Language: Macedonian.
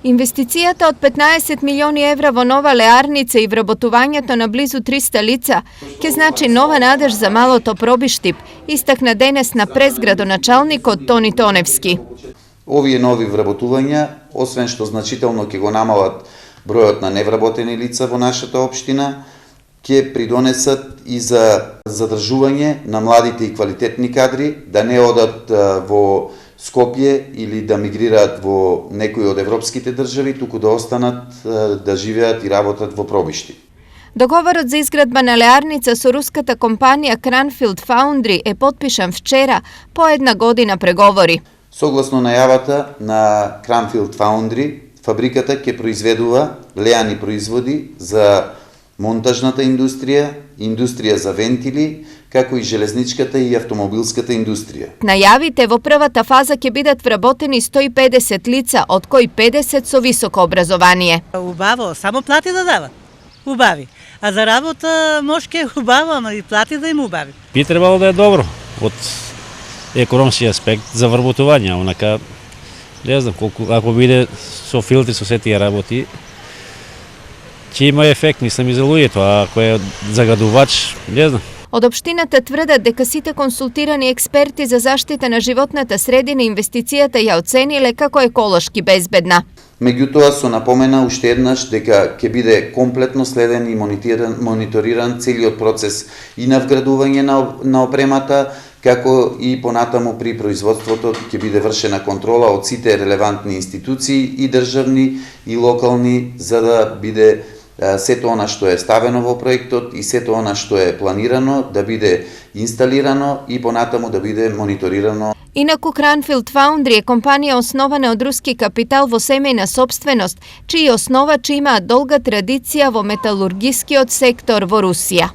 Инвестицијата од 15 милиони евра во нова леарница и вработувањето на близу 300 лица ќе значи нова надеж за малото Пробиштип, истакна денес на прес-градоначалникот Тони Тоневски. Овие нови вработувања, освен што значително ќе го намалат бројот на невработени лица во нашата општина, ќе придонесат и за задржување на младите и квалитетни кадри, да не одат во Скопје или да мигрираат во некои од европските држави, туку да останат да живеат и работат во Пробиштип. Договорот за изградба на леарница со руската компанија Cranfield Foundry е потпишан вчера по една година преговори. Согласно најавата на Cranfield Foundry, фабриката ќе произведува леани производи за монтажната индустрија, индустрија за вентили, како и железничката и автомобилската индустрија. Најавите во првата фаза ќе бидат вработени 150 лица, од кои 50 со високо образование. Убаво, само плати да дават. Убави. А за работа мошке убаво, ама и плати да им убави. Би требало да е добро од економски аспект за вработување, онака не знам колку ако биде со филтри со сетија работи, ќе има ефект, мислам и за луѓето, а ако е загадувач, не знам. Од општината тврдат дека сите консултирани експерти за заштита на животната средина инвестицијата ја оцениле како еколошки безбедна. Меѓутоа со напомена уште еднаш дека ќе биде комплетно следен и мониториран целиот процес и на вградување на опремата, како и понатаму при производството ќе биде вршена контрола од сите релевантни институции и државни и локални, за да биде сето она што е ставено во проектот и сето она што е планирано да биде инсталирано и понатаму да биде мониторирано. Инаку Cranfield Foundry е компанија основана од руски капитал во семејна сопственост, чии основачи имаат долга традиција во металургискиот сектор во Русија.